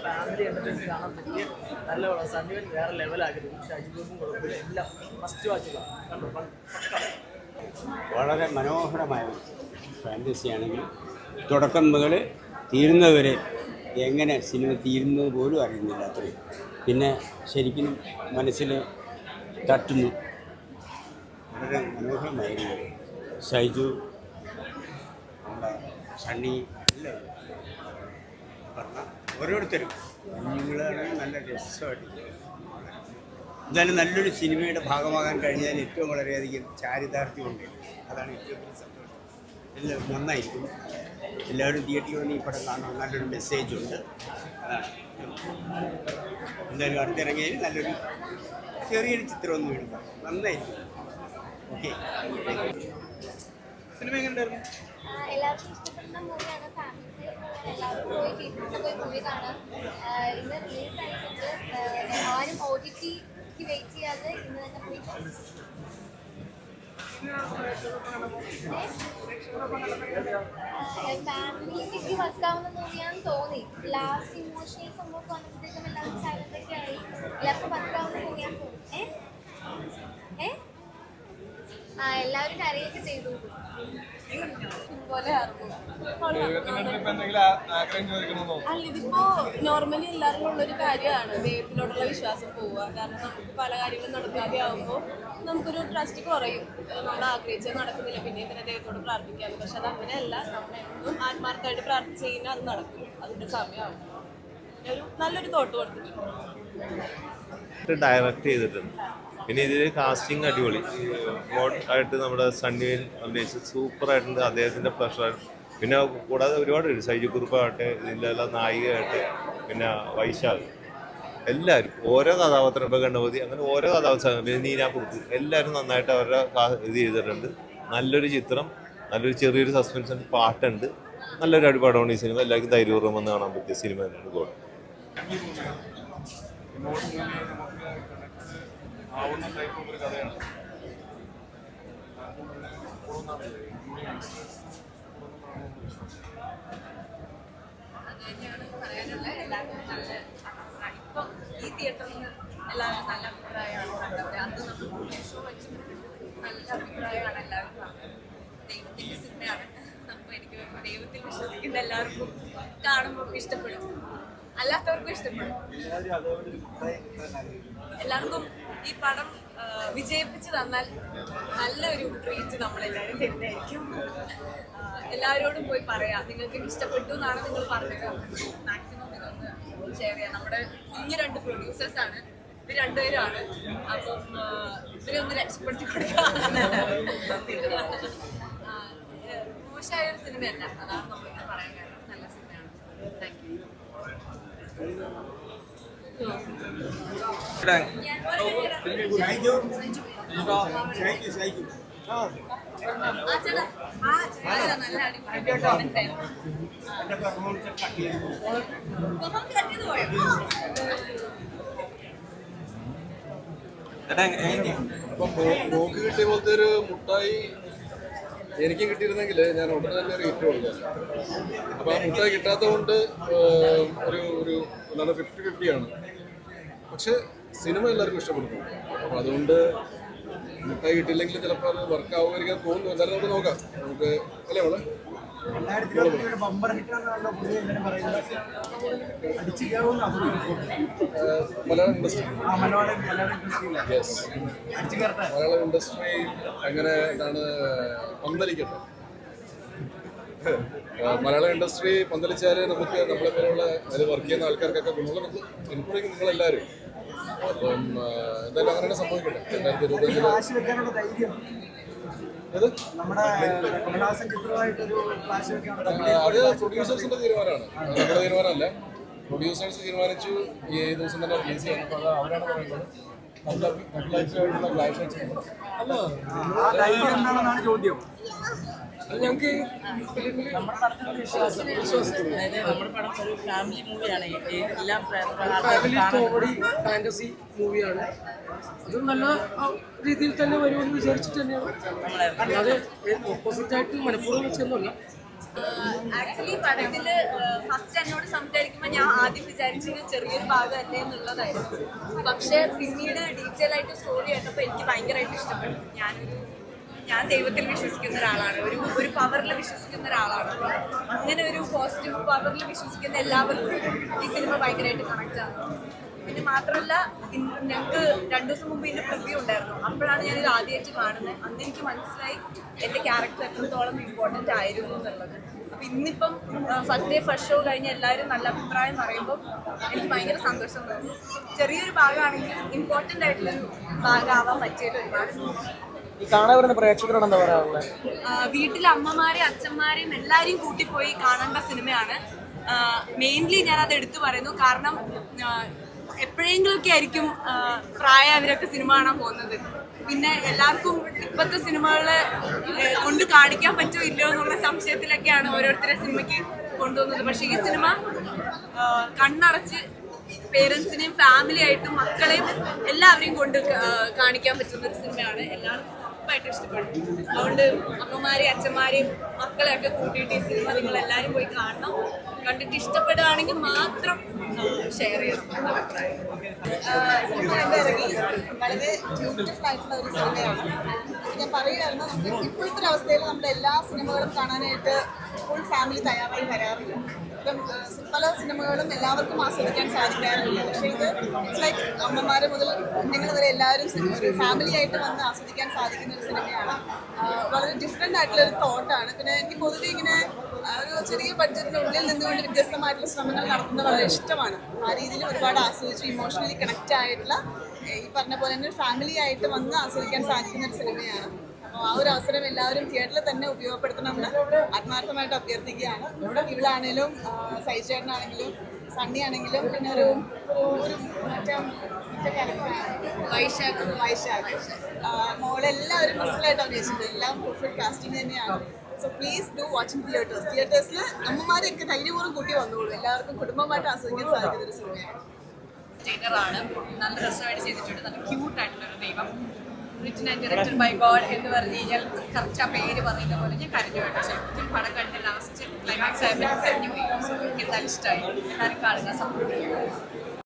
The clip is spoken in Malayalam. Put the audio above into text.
ഫാമിലി എന്റർടൈൻമെന്റ് കാണാൻ പറ്റിയ നല്ല പടം. സണ്ണിവൻ വേറെ ലെവലാക്കിയത്. ഷാജിബും കുഴപ്പമില്ല, എല്ലാം ഫസ്റ്റ് വാച്ചിലാണ് കണ്ടു. വളരെ മനോഹരമായ ഫാൻറ്റസിയാണെങ്കിൽ തുടക്കം മുതൽ തീരുന്നവരെ എങ്ങനെ സിനിമ തീരുന്നത് പോലും അറിയുന്നില്ല അത്രയും. പിന്നെ ശരിക്കും മനസ്സിൽ തട്ടുന്നു. വളരെ മനോഹരമായിരുന്നു. ഷൈജു, നമ്മുടെ സണ്ണി, എല്ലാവരും പറഞ്ഞ ഓരോരുത്തരും കുഞ്ഞുങ്ങളാണ് നല്ല രസമായിട്ട്. എന്തായാലും നല്ലൊരു സിനിമയുടെ ഭാഗമാകാൻ കഴിഞ്ഞാൽ ഏറ്റവും വളരെയധികം ചാരിതാർത്ഥ്യമുണ്ട്. അതാണ് ഏറ്റവും വലിയ സന്തോഷം. എല്ലാവരും നന്നായിരിക്കും. എല്ലാവരും തിയേറ്ററിൽ വന്ന് ഈ പടം കാണാൻ നല്ലൊരു മെസ്സേജുണ്ട്. അതാണ് എന്തായാലും അടുത്തിറങ്ങിയതിൽ നല്ലൊരു ചെറിയൊരു ചിത്രമൊന്നും വേണം. നന്നായിരിക്കും. ഓക്കെ, സിനിമ എങ്ങനെയുണ്ടായിരുന്നു? എല്ലാവർക്കും ഇഷ്ടപ്പെടുന്ന മൂവിയാണ്. ഫാമിലി എല്ലാവരും പോയി തിയേറ്ററിൽ പോയി മൂവി കാണാം. ഇന്ന് റിലീസ് ആയിട്ടുണ്ട്. ആരും OTTക്ക് വെയിറ്റ് ചെയ്യാതെ ഇന്ന് തന്നെ പോയി ഫാമിലിക്ക് വെക്കാവുന്ന മൂവിയാണെന്ന് തോന്നി. ലാസ്റ്റ് ഇമോഷണൽ സംഭവം വന്നപ്പോഴത്തേക്കും എല്ലാവരും സൈലൻ്റൊക്കെ ആയി. എല്ലാവർക്കും വെക്കാവുന്ന മൂവിയാണെന്ന് തോന്നി. എല്ലാവരും കരയൊക്കെ ചെയ്തു പോലെ. അല്ല, ഇതിപ്പോ നോർമലി എല്ലാവർക്കും ഉള്ളൊരു കാര്യമാണ് ദൈവത്തിനോടുള്ള വിശ്വാസം പോവുക. കാരണം നമുക്ക് പല കാര്യങ്ങളും നടക്കാതെ ആകുമ്പോൾ നമുക്കൊരു ട്രസ്റ്റ് കുറയും. നമ്മൾ ആഗ്രഹിച്ചത് നടക്കുന്നില്ല, പിന്നെ ഇതിനെ ദൈവത്തോട് പ്രാർത്ഥിക്കാറ്. പക്ഷെ അത് അങ്ങനെയല്ല. നമ്മളെന്നും ആത്മാർത്ഥമായിട്ട് പ്രാർത്ഥിച്ച് കഴിഞ്ഞാൽ അത് നടക്കും. അതിൻ്റെ സമയമാവും. ഒരു നല്ലൊരു തോട്ട് കൊടുത്തിട്ടുണ്ട്. ഡയറക്റ്റ് ചെയ്തിട്ടുണ്ട്. പിന്നെ ഇതിൽ കാസ്റ്റിംഗ് അടിപൊളി ആയിട്ട് നമ്മുടെ സണ്ണിയിൽ അഭിനയിച്ച് സൂപ്പറായിട്ടുണ്ട്. അദ്ദേഹത്തിൻ്റെ പ്രഷർ, പിന്നെ കൂടാതെ ഒരുപാട് പേര്, സൈജു കുറുപ്പാകട്ടെ, ഇതിൻ്റെ എല്ലാം നായികയായിട്ട്, പിന്നെ വൈശാഖ്, എല്ലാവരും ഓരോ കഥാപാത്രം, ഇപ്പോൾ ഗണപതി, അങ്ങനെ ഓരോ കഥാപാത്രം, പിന്നെ നീനാക്കുറുപ്പ്, എല്ലാവരും നന്നായിട്ട് അവരുടെ ഇത് ചെയ്തിട്ടുണ്ട്. നല്ലൊരു ചിത്രം, നല്ലൊരു ചെറിയൊരു സസ്പെൻസ് ഉണ്ട്, പാട്ടുണ്ട്. നല്ലൊരു അടിപാടമാണ് ഈ സിനിമ. എല്ലാവർക്കും ധൈര്യപൂർവ്വം വന്ന് കാണാൻ പറ്റിയ സിനിമ തന്നെയാണ് ഗോഡ്. ഒരു കഥയാണ്. അങ്ങനെയാണ് പറയാനുള്ള. എല്ലാവർക്കും നല്ല ഇപ്പം ഈ തിയേറ്ററിൽ എല്ലാവരും നല്ല അഭിപ്രായമാണ് കണ്ടത്. അന്ന് നമ്മൾ ഷോ വെച്ച് നല്ല അഭിപ്രായമാണ് എല്ലാവരും പറഞ്ഞത്. ദൈവത്തിൻ്റെ സിനിമയാണ്. അപ്പോൾ എനിക്ക് ദൈവത്തിൽ വിശ്വസിക്കുന്ന എല്ലാവർക്കും കാണുമ്പോൾ ഇഷ്ടപ്പെടും, അല്ലാത്തവർക്കും ഇഷ്ടപ്പെടും. എല്ലാവർക്കും ഈ പടം വിജയിപ്പിച്ച് തന്നാൽ നല്ലൊരു ട്രീറ്റ് നമ്മളെല്ലാവരും തരുന്നതായിരിക്കും. എല്ലാവരോടും പോയി പറയാം, നിങ്ങൾക്ക് ഇഷ്ടപ്പെട്ടു എന്നാണ് നിങ്ങൾ പറഞ്ഞത്. മാക്സിമം ഇതൊന്ന് ഷെയർ ചെയ്യാം. നമ്മുടെ കുഞ്ഞ് 2 പ്രൊഡ്യൂസേഴ്സാണ്, ഇവർ 2 പേരുമാണ്. അപ്പം ഇവരെ ഒന്ന് രക്ഷപ്പെടുത്തി കൊടുക്കാം. മോശമായൊരു സിനിമയല്ല, അതാണ് നമ്മളിങ്ങനെ പറയാൻ കാരണം. നല്ല സിനിമയാണ്. Thank you. അപ്പം നോക്ക് കിട്ടിയ പോലത്തെ ഒരു മുട്ടായി എനിക്ക് കിട്ടിയിരുന്നെങ്കിൽ ഞാൻ ഉടനെ തന്നെ ഒരു ഹിറ്റ് കൊടുക്കാം. അപ്പം ആ മുട്ടായി കിട്ടാത്തത് കൊണ്ട് ഒരു 50-50 പക്ഷെ സിനിമ എല്ലാവർക്കും ഇഷ്ടപ്പെടുന്നു. അപ്പം അതുകൊണ്ട് മുട്ടായി കിട്ടിയില്ലെങ്കിൽ ചിലപ്പോൾ അത് വർക്ക് ആവുമായിരിക്കാൻ തോന്നുന്നു. എന്തായാലും നമുക്ക് നോക്കാം. നമുക്ക് അല്ലേ മോളെ? മലയാളം ഇൻഡസ്ട്രി മലയാളം ഇൻഡസ്ട്രി അങ്ങനെ എന്താണ് പന്തലിക്കട്ടെ. മലയാളം ഇൻഡസ്ട്രി പന്തലിച്ചാൽ നമുക്ക് നമ്മളെ പോലുള്ള അതിൽ വർക്ക് ചെയ്യുന്ന ആൾക്കാർക്കൊക്കെ ഗുണമുള്ള ഇൻക്ലൂഡിങ് നിങ്ങളെല്ലാവരും. അപ്പം എന്തായാലും അങ്ങനെ സംഭവിക്കട്ടെ. 2025 അത് പ്രൊഡ്യൂസേഴ്സിന്റെ തീരുമാനമാണ്, നമ്മുടെ തീരുമാനമല്ല. പ്രൊഡ്യൂസേഴ്സ് തീരുമാനിച്ചു ഈ ദിവസം തന്നെ റിലീസ് ചെയ്യുന്നത്. അത് അവരാണ് പറയുന്നത്. നല്ല ഫ്ലാഷ് അല്ല ചോദ്യം. ഞങ്ങൾക്ക് അതായത് നമ്മുടെ പടം ഒരു ഫാമിലി മൂവിയാണ്. എല്ലാം ഫാമിലി കോമഡി ഫാന്റസി മൂവിയാണ്. അത് നല്ല രീതിയിൽ തന്നെ വരുമെന്ന് വിചാരിച്ചിട്ട് തന്നെയാണ്. അത് ഓപ്പോസിറ്റായിട്ട് മനഃപൂർവ്വം വെച്ചൊന്നുമല്ല. ആക്ച്വലി പടത്തിൽ ഫസ്റ്റ് ആദ്യം വിചാരിച്ചത് ചെറിയൊരു ഭാഗമല്ലേ എന്നുള്ളതായിരുന്നു. പക്ഷെ പിന്നീട് ഡീറ്റെയിൽ ആയിട്ട് സ്റ്റോറി കേട്ടപ്പോൾ എനിക്ക് ഭയങ്കരമായിട്ട് ഇഷ്ടപ്പെട്ടു. ഞാൻ ദൈവത്തിൽ വിശ്വസിക്കുന്ന ഒരാളാണ്, ഒരു പവറിൽ വിശ്വസിക്കുന്ന ഒരാളാണ്. അങ്ങനെ ഒരു പോസിറ്റീവ് പവറിൽ വിശ്വസിക്കുന്ന എല്ലാവർക്കും ഈ സിനിമ ഭയങ്കരമായിട്ട് കണക്റ്റ് ആകും. പിന്നെ മാത്രമല്ല, ഞങ്ങൾക്ക് 2 ദിവസം മുമ്പ് ഇതിൻ്റെ പ്രിവ്യൂ ഉണ്ടായിരുന്നു. അപ്പോഴാണ് ഞാനിത് ആദ്യമായിട്ട് കാണുന്നത്. അന്ന് എനിക്ക് മനസ്സിലായി എൻ്റെ ക്യാരക്ടർ എത്രത്തോളം ഇമ്പോർട്ടൻ്റ് ആയിരുന്നു എന്നുള്ളത്. അപ്പം ഇന്നിപ്പം ഫസ്റ്റ് ഡേ ഫസ്റ്റ് ഷോ കഴിഞ്ഞ് എല്ലാവരും നല്ല അഭിപ്രായം പറയുമ്പോൾ എനിക്ക് ഭയങ്കര സന്തോഷം തോന്നുന്നു. ചെറിയൊരു ഭാഗമാണെങ്കിലും ഇമ്പോർട്ടൻ്റ് ആയിട്ടുള്ളൊരു ഭാഗമാവാൻ പറ്റിയിട്ട് ഒരുപാട് ഈ കാണാൻ വരുന്ന പ്രേക്ഷകരോട് എന്താ പറയാനുള്ളത്? വീട്ടിലെ അമ്മമാരെയും അച്ഛന്മാരെയും എല്ലാവരെയും കൂട്ടിപ്പോയി കാണേണ്ട സിനിമയാണ്. മെയിൻലി ഞാനത് എടുത്തു പറയുന്നു. കാരണം എപ്പോഴെങ്കിലുമൊക്കെ ആയിരിക്കും പ്രായമായവരൊക്കെ സിനിമ കാണാൻ പോകുന്നത്. പിന്നെ എല്ലാവർക്കും ഇപ്പോഴത്തെ സിനിമകളെ കൊണ്ട് കാണിക്കാൻ പറ്റുമോ ഇല്ലയോ എന്നുള്ള സംശയത്തിലൊക്കെയാണ് ഓരോരുത്തരെ സിനിമയ്ക്ക് കൊണ്ടുപോകുന്നത്. പക്ഷേ ഈ സിനിമ കണ്ണടച്ച് പേരൻസിനെയും ഫാമിലി ആയിട്ടും മക്കളെയും എല്ലാവരെയും കൊണ്ട് കാണിക്കാൻ പറ്റുന്ന ഒരു സിനിമയാണ്. എല്ലാവർക്കും ഉറപ്പായിട്ട് ഇഷ്ടപ്പെടും. അതുകൊണ്ട് അമ്മമാരെയും അച്ഛന്മാരെയും മക്കളെയൊക്കെ കൂട്ടിയിട്ട് ഈ സിനിമ നിങ്ങൾ എല്ലാവരും പോയി കാണണം. കണ്ടിട്ട് ഇഷ്ടപ്പെടുകയാണെങ്കിൽ മാത്രം ഷെയർ ചെയ്യണം എന്ന അഭിപ്രായം. സിനിമ കണ്ടിറങ്ങി വളരെ ബ്യൂട്ടിഫുൾ ആയിട്ടുള്ള ഒരു സിനിമയാണ്. ഞാൻ പറയുമായിരുന്നു, ഇപ്പോഴത്തെ ഒരു അവസ്ഥയിൽ നമ്മൾ എല്ലാ സിനിമകളും കാണാനായിട്ട് ഫുൾ ഫാമിലി തയ്യാറായി വരാറില്ല. ഇപ്പം പല സിനിമകളും എല്ലാവർക്കും ആസ്വദിക്കാൻ സാധിക്കാറില്ല. പക്ഷേ ഇത് ഇറ്റ്സ് ലൈക്ക് അമ്മമാരെ മുതൽ കുഞ്ഞുങ്ങൾ വരെ എല്ലാവരും ഒരു ഫാമിലി ആയിട്ട് വന്ന് ആസ്വദിക്കാൻ സാധിക്കുന്ന ഒരു സിനിമയാണ്. വളരെ ഡിഫറെൻ്റ് ആയിട്ടുള്ളൊരു തോട്ടാണ്. പിന്നെ എനിക്ക് പൊതുവെ ഇങ്ങനെ ഒരു ചെറിയ ബഡ്ജറ്റിനുള്ളിൽ നിന്നുകൊണ്ട് വ്യത്യസ്തമായിട്ടുള്ള ശ്രമങ്ങൾ നടത്തുന്നത് വളരെ ഇഷ്ടമാണ്. ആ രീതിയിൽ ഒരുപാട് ആസ്വദിച്ചു ഇമോഷണലി കണക്റ്റ് ആയിട്ടുള്ള ഈ പറഞ്ഞ പോലെ തന്നെ ഒരു ഫാമിലി ആയിട്ട് വന്ന് ആസ്വദിക്കാൻ സാധിക്കുന്ന ഒരു സിനിമയാണ്. അപ്പോൾ ആ ഒരു അവസരം എല്ലാവരും തിയേറ്ററിൽ തന്നെ ഉപയോഗപ്പെടുത്തണമെന്ന് ആത്മാർത്ഥമായിട്ട് അഭ്യർത്ഥിക്കുകയാണ്. ഇവളാണെങ്കിലും സൈചേട്ടനാണെങ്കിലും സണ്ണി ആണെങ്കിലും പിന്നെ ഒരു വൈശാഖ് മോളെല്ലാവരും മനസ്സിലായിട്ട് അഭിനയിച്ചിട്ടുണ്ട്. എല്ലാം പെർഫെക്റ്റ് കാസ്റ്റിംഗ് തന്നെയാണ്. So please do watching theatres. തിയേറ്റേഴ്സിൽ അമ്മമാരെയൊക്കെ ധൈര്യപൂർവ്വം കൂട്ടി വന്നോളൂ. എല്ലാവർക്കും കുടുംബമായിട്ട് ആസ്വദിക്കാൻ സാധിക്കുന്ന ഒരു സിനിമയാണ്. ആണ് നല്ല രസമായിട്ട് ചെയ്തിട്ടുണ്ട്. നല്ല ക്യൂട്ടായിട്ടുള്ളൊരു ദൈവം. Written and directed by God എന്ന് പറഞ്ഞു കഴിഞ്ഞാൽ കറക്റ്റ് ആ പേര് പറയുന്ന പോലെ ഞാൻ കരഞ്ഞു കേട്ടോ. ശരിക്കും പടം കണ്ട് ലാസ്റ്റ് ക്ലൈമാക്സ് ആയപ്പോൾ കരഞ്ഞു പോയി. സോ എനിക്ക് എന്തായാലും ഇഷ്ടമായി. എല്ലാവരും കാണുക, സപ്പോർട്ട് ചെയ്യുക.